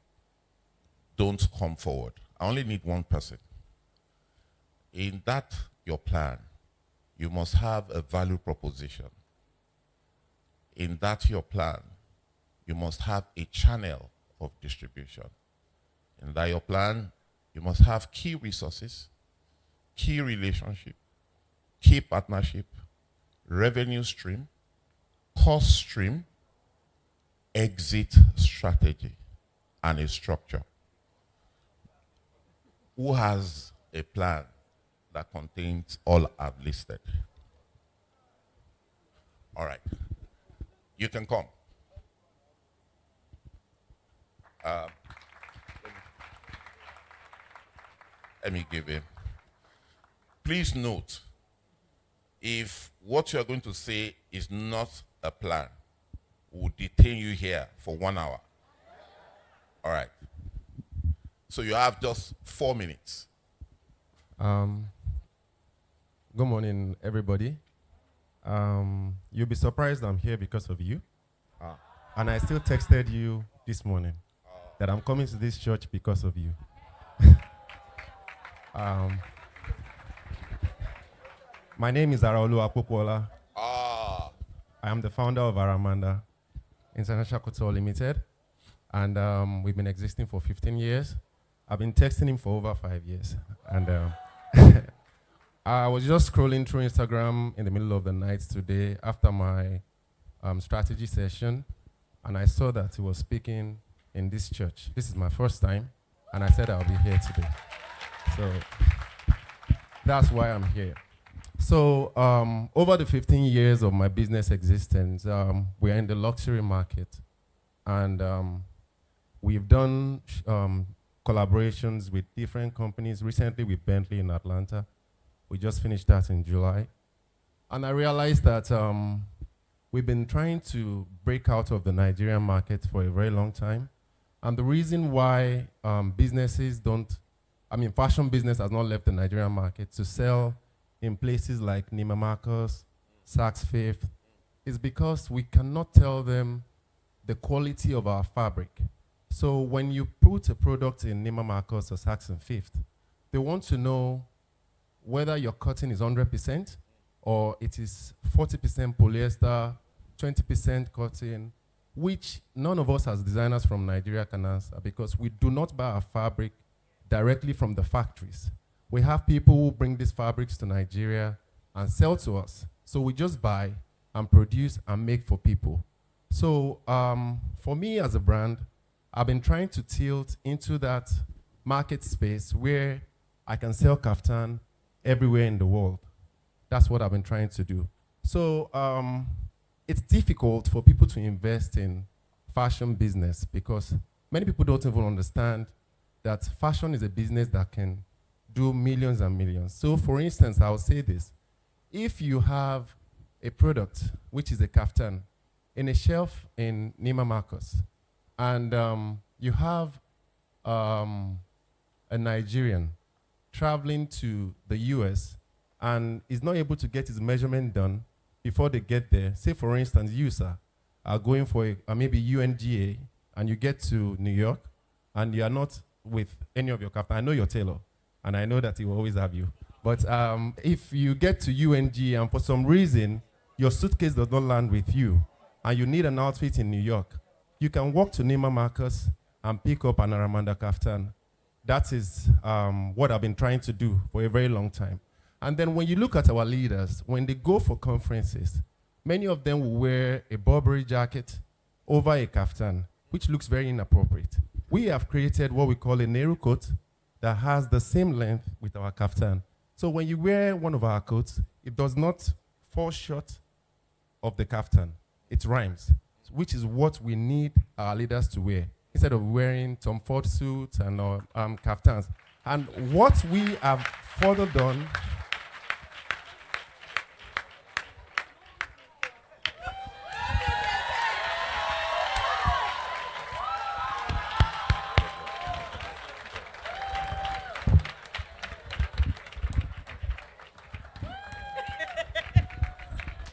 don't come forward. I only need one person. In that, your plan, you must have a value proposition. In that, your plan, you must have a channel of distribution. In that, your plan, you must have key resources, key relationship, key partnership, revenue stream, cost stream, exit strategy, and a structure. Who has a plan that contains all I've listed? All right. You can come. Let me give you. Please note, if what you're going to say is not a plan, we'll detain you here for 1 hour. All right. So you have just 4 minutes. Good morning, everybody. You'll be surprised I'm here because of you. And I still texted you this morning that I'm coming to this church because of you. My name is Araolu Apokuola. I am the founder of Aramanda International Couture Limited. And we've been existing for 15 years. I've been texting him for over 5 years. And I was just scrolling through Instagram in the middle of the night today after my strategy session, and I saw that he was speaking in this church. This is my first time, and I said I'll be here today. So that's why I'm here. So over the 15 years of my business existence, we're in the luxury market, and we've done collaborations with different companies, recently with Bentley in Atlanta. We just finished that in July. And I realized that we've been trying to break out of the Nigerian market for a very long time. And the reason why businesses fashion business has not left the Nigerian market to sell in places like Neiman Marcus, Saks Fifth, is because we cannot tell them the quality of our fabric. So when you put a product in Neiman Marcus or Saks and Fifth, they want to know whether your cotton is 100% or it is 40% polyester, 20% cotton, which none of us as designers from Nigeria can answer because we do not buy our fabric directly from the factories. We have people who bring these fabrics to Nigeria and sell to us. So we just buy and produce and make for people. So for me as a brand, I've been trying to tilt into that market space where I can sell kaftan, everywhere in the world. That's what I've been trying to do. So it's difficult for people to invest in fashion business because many people don't even understand that fashion is a business that can do millions and millions. So for instance, I'll say this. If you have a product, which is a kaftan, in a shelf in Neiman Marcus, and you have a Nigerian traveling to the US and is not able to get his measurement done before they get there. Say, for instance, you, sir, are going for maybe UNGA, and you get to New York, and you are not with any of your kaftan. I know your tailor, and I know that he will always have you. But if you get to UNGA and for some reason your suitcase does not land with you, and you need an outfit in New York, you can walk to Neiman Marcus and pick up an Aramanda kaftan. That is what I've been trying to do for a very long time. And then when you look at our leaders, when they go for conferences, many of them will wear a Burberry jacket over a kaftan, which looks very inappropriate. We have created what we call a Nehru coat that has the same length with our kaftan. So when you wear one of our coats, it does not fall short of the kaftan. It rhymes, which is what we need our leaders to wear, instead of wearing Tom Ford suits and kaftans. And what we have further done,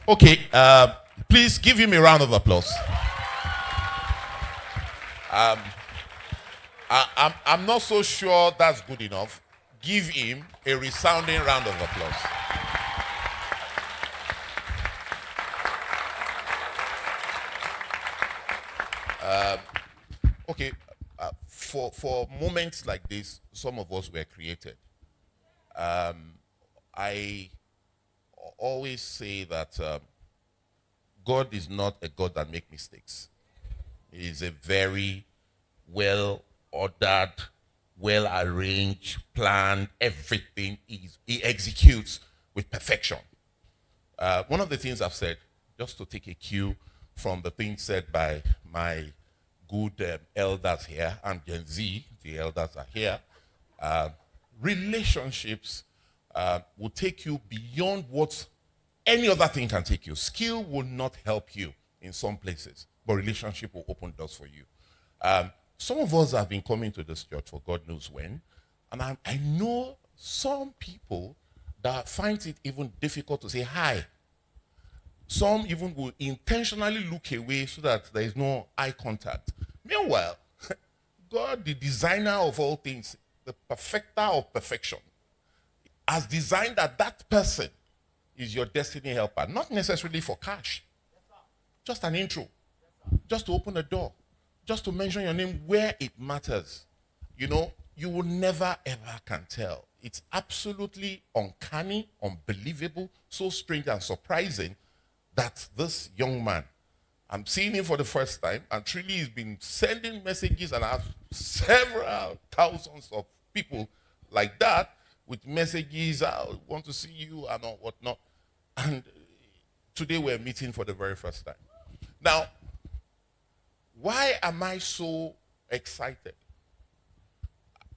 Okay, please give him a round of applause. I'm not so sure that's good enough. Give him a resounding round of applause. Okay, for moments like this, some of us were created. I always say that God is not a God that makes mistakes. He is a very well-ordered, well-arranged, planned, everything. He executes with perfection. One of the things I've said, just to take a cue from the things said by my good elders here, I'm Gen Z, the elders are here, relationships will take you beyond what any other thing can take you. Skill will not help you in some places, but relationship will open doors for you. Some of us have been coming to this church for God knows when, and I know some people that find it even difficult to say hi. Some even will intentionally look away so that there is no eye contact. Meanwhile, God, the designer of all things, the perfecter of perfection, has designed that person is your destiny helper. Not necessarily for cash. Just an intro. Just to open a door. Just to mention your name where it matters. You know, you will never ever can tell. It's absolutely uncanny, unbelievable, so strange and surprising that this young man, I'm seeing him for the first time, and truly he's been sending messages, and I have several thousands of people like that with messages, I want to see you and all whatnot. And today we're meeting for the very first time. Now, why am I so excited?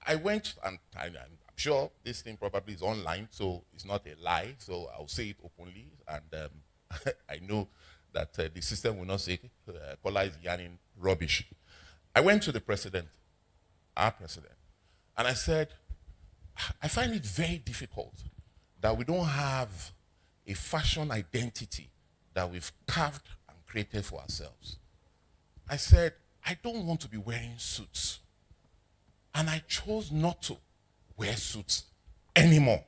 I went, and I'm sure this thing probably is online, so it's not a lie, so I'll say it openly. And I know that the system will not say Kola is yarning rubbish. I went to the president, our president, and I said, I find it very difficult that we don't have a fashion identity that we've carved and created for ourselves. I said, I don't want to be wearing suits. And I chose not to wear suits anymore.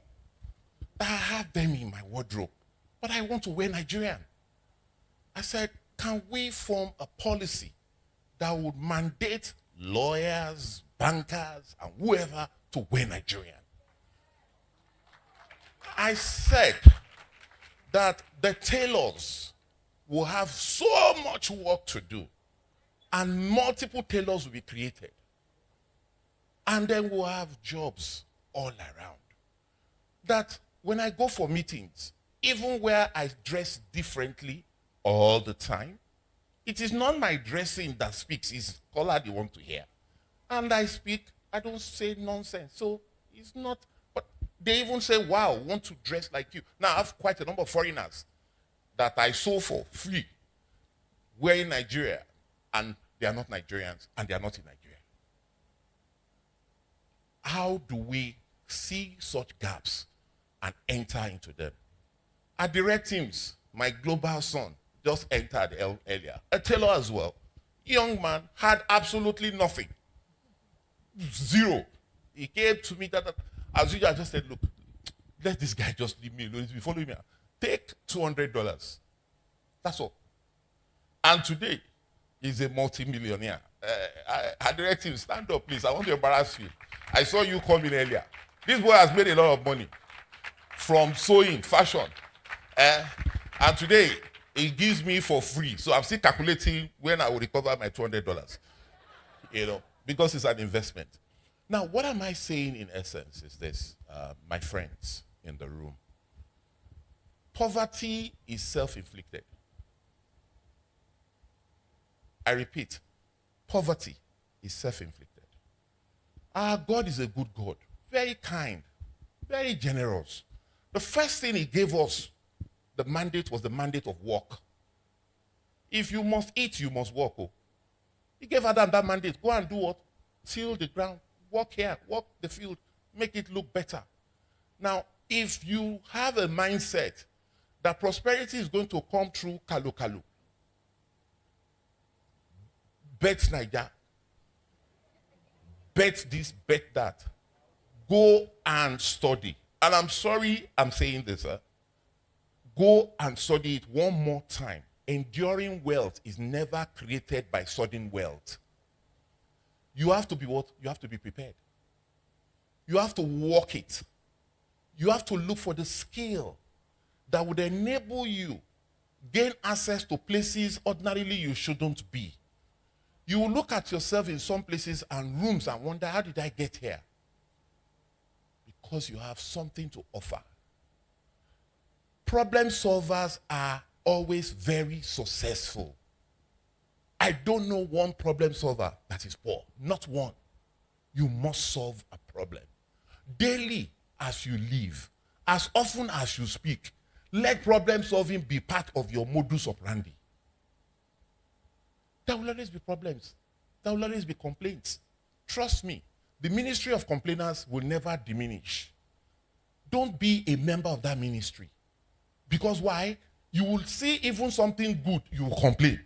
I have them in my wardrobe, but I want to wear Nigerian. I said, can we form a policy that would mandate lawyers, bankers, and whoever to wear Nigerian? I said that the tailors will have so much work to do, and multiple tailors will be created. And then we'll have jobs all around. That when I go for meetings, even where I dress differently all the time, it is not my dressing that speaks, it's color they want to hear. And I speak, I don't say nonsense. So it's not, but they even say, wow, want to dress like you. Now I have quite a number of foreigners that I saw for free wearing Nigeria, and they are not Nigerians, and they are not in Nigeria. How do we see such gaps and enter into them? At the red teams, my global son just entered earlier. A tailor as well. Young man had absolutely nothing. Zero. He came to me as usual, I just said, look, let this guy just leave me alone. He's been following me. Take $200. That's all. And today, he's a multi-millionaire. I direct him, stand up, please. I want to embarrass you. I saw you coming earlier. This boy has made a lot of money from sewing, fashion. And today, he gives me for free. So I'm still calculating when I will recover my $200, because it's an investment. Now, what am I saying in essence is this, my friends in the room. Poverty is self-inflicted. I repeat, poverty is self-inflicted. Our God is a good God, very kind, very generous. The first thing he gave us, the mandate was the mandate of work. If you must eat, you must work. Oh. He gave Adam that mandate. Go and do what? Till the ground. Work here, work the field, make it look better. Now, if you have a mindset that prosperity is going to come through kalu, bet Niger, bet this, bet that, go and study. And I'm sorry I'm saying this, go and study it one more time. Enduring wealth is never created by sudden wealth. You have to be what? You have to be prepared. You have to work it. You have to look for the skill that would enable you gain access to places ordinarily you shouldn't be. You will look at yourself in some places and rooms and wonder, how did I get here? Because you have something to offer. Problem solvers are always very successful. I don't know one problem solver that is poor. Not one. You must solve a problem. Daily as you live, as often as you speak, let problem solving be part of your modus operandi. There will always be problems. There will always be complaints. Trust me, the ministry of complainers will never diminish. Don't be a member of that ministry. Because why? You will see even something good, you will complain.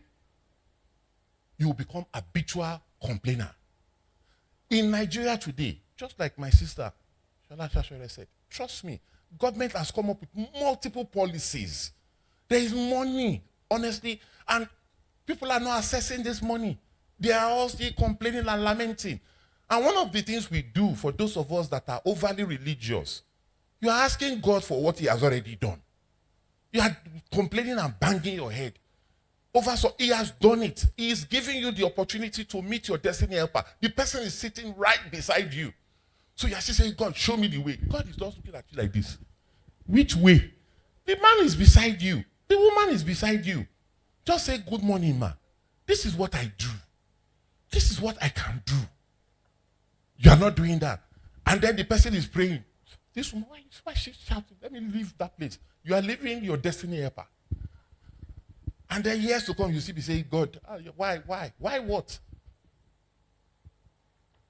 You will become a habitual complainer. In Nigeria today, just like my sister, Shola Shashore said, trust me, government has come up with multiple policies. There is money, honestly, and people are not accessing this money. They are all still complaining and lamenting. And one of the things we do for those of us that are overly religious, you are asking God for what he has already done. You are complaining and banging your head. So he has done it. He is giving you the opportunity to meet your destiny helper. The person is sitting right beside you. So you are still saying, God, show me the way. God is just looking at you like this. Which way? The man is beside you. The woman is beside you. Just say, good morning, ma. This is what I do. This is what I can do. You are not doing that. And then the person is praying. This woman, why is she shouting? Let me leave that place. You are leaving your destiny helper. And then years to come, you see me saying, God, why? Why what?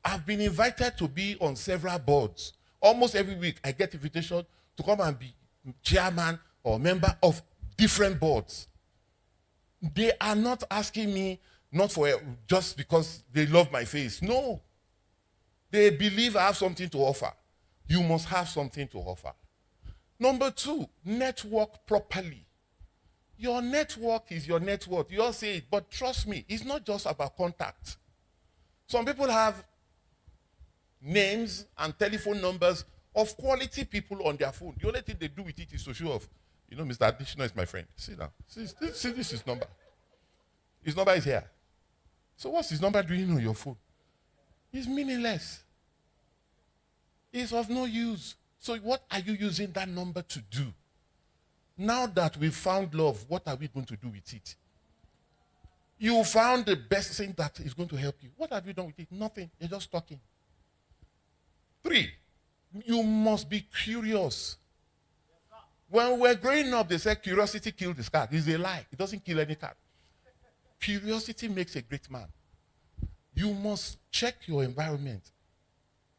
I've been invited to be on several boards. Almost every week, I get invitation to come and be chairman or member of different boards. They are not asking me, not for just because they love my face. No. They believe I have something to offer. You must have something to offer. Number 2, network properly. Your network is your net worth. You all say it, but trust me, it's not just about contact. Some people have names and telephone numbers of quality people on their phone. The only thing they do with it is to show off. You know, Mr. Additional is my friend. See now. See this is his number. His number is here. So what's his number doing on your phone? It's meaningless. It's of no use. So what are you using that number to do? Now that we've found love, what are we going to do with it? You found the best thing that is going to help you. What have you done with it? Nothing. You're just talking. 3, you must be curious. When we're growing up, they said curiosity killed this cat. It's a lie. It doesn't kill any cat. Curiosity makes a great man. You must check your environment.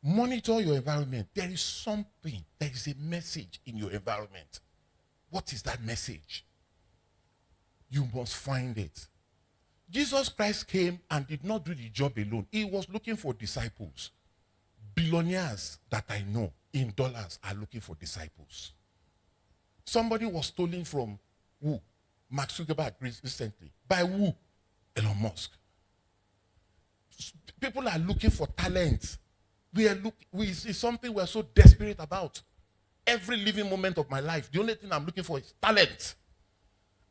Monitor your environment. There is something. There is a message in your environment. What is that message? You must find it. Jesus Christ came and did not do the job alone. He was looking for disciples. Billionaires that I know in dollars are looking for disciples. Somebody was stolen from who? Mark Zuckerberg recently. By who? Elon Musk. People are looking for talent. It's something we're so desperate about. Every living moment of my life, the only thing I'm looking for is talent.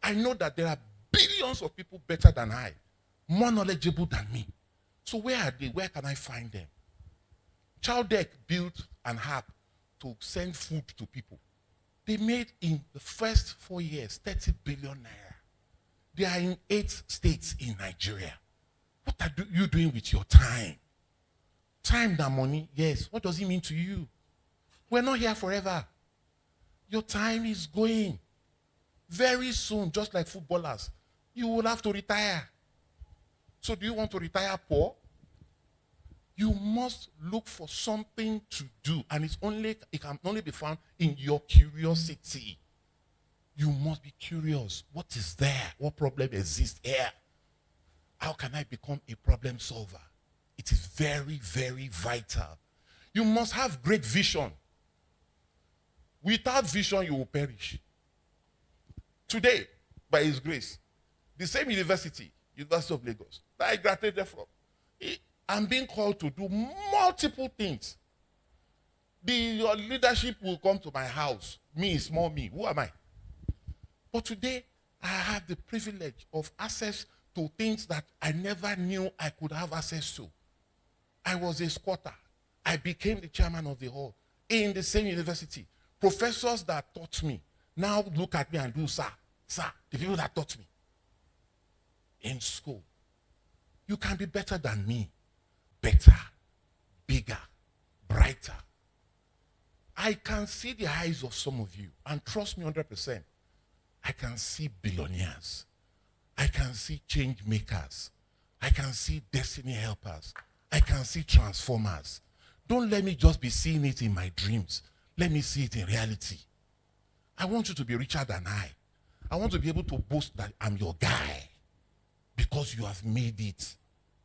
I know that there are billions of people better than I, more knowledgeable than me. So where are they? Where can I find them? Chowdeck built an app to send food to people. They made in the first 4 years 30 billion naira. They are in 8 states in Nigeria. What are you doing with your time? Time than money? Yes. What does it mean to you? We're not here forever. Your time is going. Very soon, just like footballers, you will have to retire. So do you want to retire poor? You must look for something to do, and it can only be found in your curiosity. You must be curious. What is there? What problem exists here? How can I become a problem solver? It is very, very vital. You must have great vision. Without vision, you will perish. Today, by His grace, the same university, University of Lagos, that I graduated from, I'm being called to do multiple things. Your leadership will come to my house. Me, small me. Who am I? But today, I have the privilege of access to things that I never knew I could have access to. I was a squatter. I became the chairman of the hall in the same university. Professors that taught me now look at me and do, sir, the people that taught me in school. You can be better than me. Better, bigger, brighter. I can see the eyes of some of you, and trust me 100%, I can see billionaires. I can see change makers. I can see destiny helpers. I can see transformers. Don't let me just be seeing it in my dreams. Let me see it in reality. I want you to be richer than I. I want to be able to boast that I'm your guy because you have made it.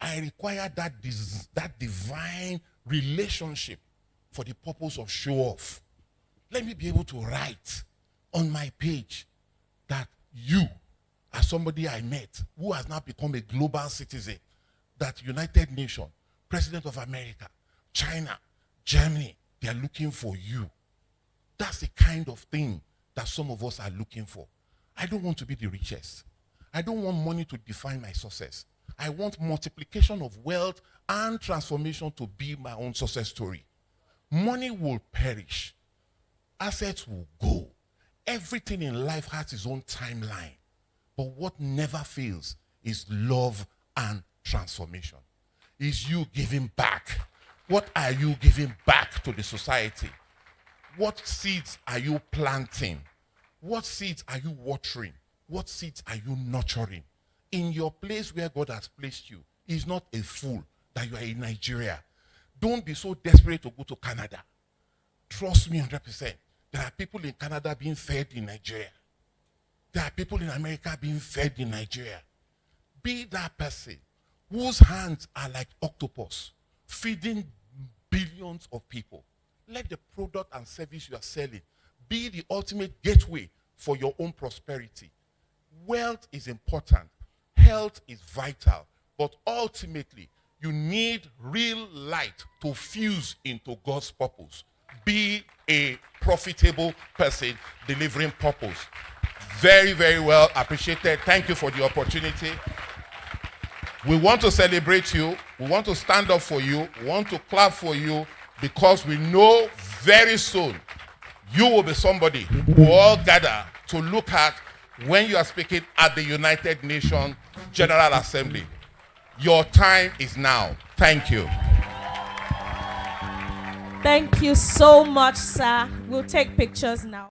I require that divine relationship for the purpose of show off. Let me be able to write on my page that you are somebody I met who has now become a global citizen, that United Nations, President of America, China, Germany, they are looking for you. That's the kind of thing that some of us are looking for. I don't want to be the richest. I don't want money to define my success. I want multiplication of wealth and transformation to be my own success story. Money will perish. Assets will go. Everything in life has its own timeline. But what never fails is love and transformation. Is you giving back. What are you giving back to the society? What seeds are you planting? What seeds are you watering? What seeds are you nurturing? In your place where God has placed you, is not a fool that you are in Nigeria. Don't be so desperate to go to Canada. Trust me 100%. There are people in Canada being fed in Nigeria. There are people in America being fed in Nigeria. Be that person whose hands are like octopus, feeding billions of people. Let the product and service you are selling be the ultimate gateway for your own prosperity. Wealth is important. Health is vital. But ultimately, you need real light to fuse into God's purpose. Be a profitable person delivering purpose. Very, very well appreciated. Thank you for the opportunity. We want to celebrate you. We want to stand up for you. We want to clap for you because we know very soon You will be somebody who all gather to look at when you are speaking at the United Nations General Assembly. Your time is now. Thank you. Thank you so much, sir. We'll take pictures now.